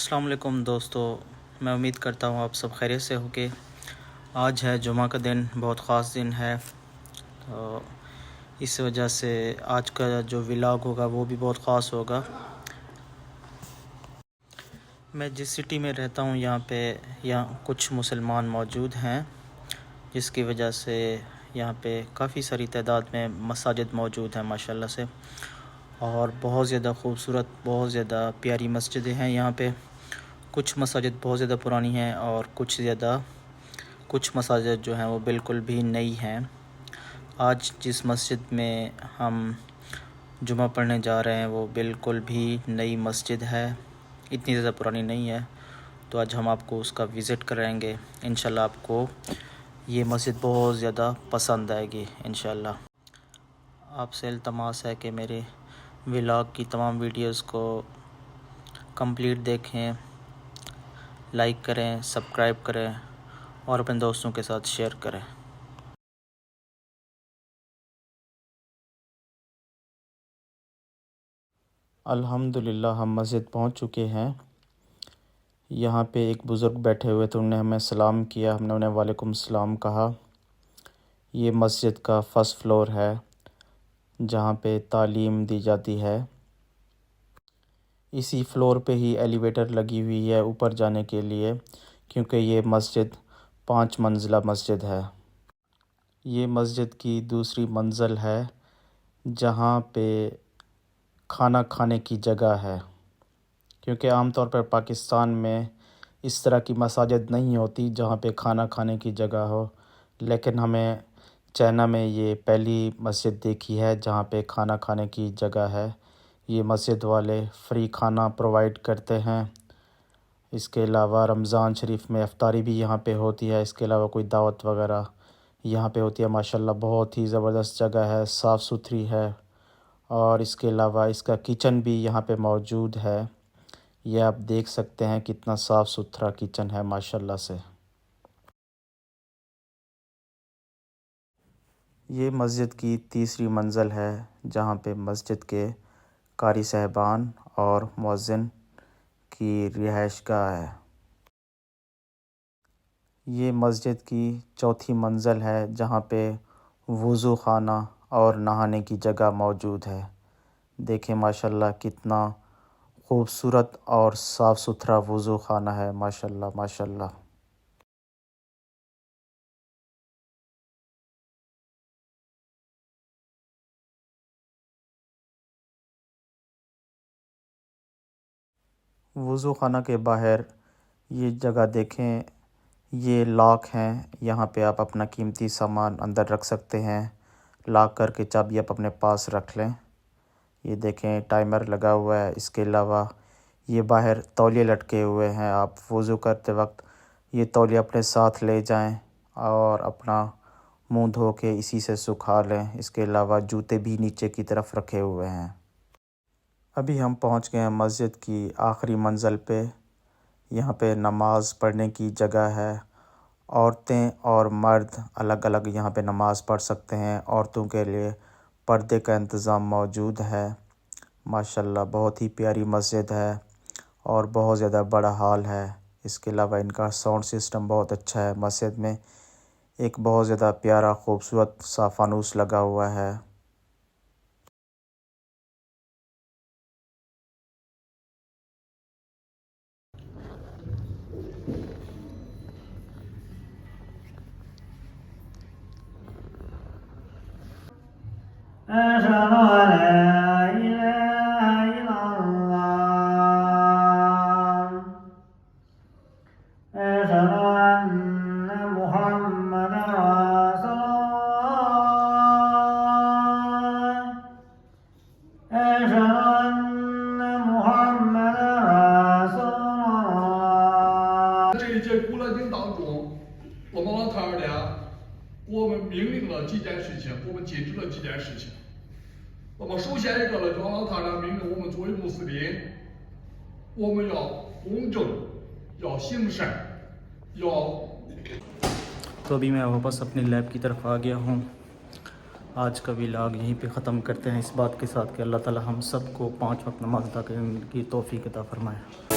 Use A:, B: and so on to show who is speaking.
A: अस्सलाम वालेकुम दोस्तों, मैं उम्मीद करता हूँ आप सब खैरियत से होंगे। आज है जुमा का दिन, बहुत ख़ास दिन है। तो इस वजह से आज का जो व्लॉग होगा वो भी बहुत ख़ास होगा। मैं जिस सिटी में रहता हूँ यहाँ कुछ मुसलमान मौजूद हैं, जिसकी वजह से यहाँ पे काफ़ी सारी तादाद में मसाजिद मौजूद हैं माशाल्लाह से। और बहुत ज़्यादा ख़ूबसूरत, बहुत ज़्यादा प्यारी मस्जिदें हैं यहाँ पे। कुछ मसाजिद बहुत ज़्यादा पुरानी हैं और कुछ मसाजिद जो हैं वो बिल्कुल भी नई हैं। आज जिस मस्जिद में हम जुमा पढ़ने जा रहे हैं वो बिल्कुल भी नई मस्जिद है, इतनी ज़्यादा पुरानी नहीं है। तो आज हम आपको उसका विज़िट कराएंगे। इंशाल्लाह आपको ये मस्जिद बहुत ज़्यादा पसंद आएगी इंशाल्लाह। आपसे इल्तमास है कि मेरे व्लॉग की तमाम वीडियोस को कंप्लीट देखें, लाइक करें, सब्सक्राइब करें और अपने दोस्तों के साथ शेयर करें। अल्हम्दुलिल्लाह हम मस्जिद पहुंच चुके हैं। यहाँ पे एक बुज़ुर्ग बैठे हुए थे, उन्होंने हमें सलाम किया, हमने उन्हें वालेकुम सलाम कहा। ये मस्जिद का फ़र्स्ट फ्लोर है जहाँ पे तालीम दी जाती है। इसी फ्लोर पे ही एलिवेटर लगी हुई है ऊपर जाने के लिए, क्योंकि ये मस्जिद 5 मंजिला मस्जिद है। ये मस्जिद की दूसरी मंजिल है जहाँ पे खाना खाने की जगह है, क्योंकि आमतौर पर पाकिस्तान में इस तरह की मसाजिद नहीं होती जहाँ पे खाना खाने की जगह हो। लेकिन हमें चाइना में ये पहली मस्जिद देखी है जहाँ पे खाना खाने की जगह है। ये मस्जिद वाले फ्री खाना प्रोवाइड करते हैं। इसके अलावा रमज़ान शरीफ में इफ्तारी भी यहाँ पे होती है। इसके अलावा कोई दावत वगैरह यहाँ पे होती है। माशाल्लाह बहुत ही ज़बरदस्त जगह है, साफ़ सुथरी है। और इसके अलावा इसका किचन भी यहाँ पे मौजूद है। ये आप देख सकते हैं कितना साफ़ सुथरा किचन है माशाल्लाह से। ये मस्जिद की तीसरी मंजिल है जहाँ पे मस्जिद के कारी साहबान और मुअज्जिन की रिहाइशगाह है। ये मस्जिद की चौथी मंजिल है जहाँ पे वुज़ू ख़ाना और नहाने की जगह मौजूद है। देखें माशाल्लाह कितना ख़ूबसूरत और साफ़ सुथरा वुज़ू ख़ाना है माशाल्लाह माशाल्लाह। वुज़ू ख़ाना के बाहर ये जगह देखें, ये लॉक हैं। यहाँ पे आप अपना कीमती सामान अंदर रख सकते हैं। लॉक करके चाबी आप अपने पास रख लें। ये देखें टाइमर लगा हुआ है। इसके अलावा ये बाहर तौलिए लटके हुए हैं। आप वुज़ू करते वक्त ये तौलिया अपने साथ ले जाएं और अपना मुंह धो के इसी से सुखा लें। इसके अलावा जूते भी नीचे की तरफ रखे हुए हैं। अभी हम पहुंच गए हैं मस्जिद की आखिरी मंजिल पे। यहाँ पे नमाज़ पढ़ने की जगह है। औरतें और मर्द अलग अलग यहाँ पे नमाज़ पढ़ सकते हैं। औरतों के लिए पर्दे का इंतज़ाम मौजूद है। माशाल्लाह बहुत ही प्यारी मस्जिद है और बहुत ज़्यादा बड़ा हॉल है। इसके अलावा इनका साउंड सिस्टम बहुत अच्छा है। मस्जिद में एक बहुत ज़्यादा प्यारा ख़ूबसूरत सा फानूस लगा हुआ है।
B: 这一届古兰经当中，我们老太儿呢，我们命令了几件事情，我们禁止了几件事情。那么首先一个呢，就老太儿命令我们作为穆斯林，我们要公正，要行善，要。
A: तो अभी मैं वापस अपने लैब की तरफ आ गया हूँ। आज का व्लॉग यहीं पे ख़त्म करते हैं इस बात के साथ कि अल्लाह ताला हम सबको 5 वक्त नमाज़ अदा करने की तौफ़ीक़ अता फ़रमाए।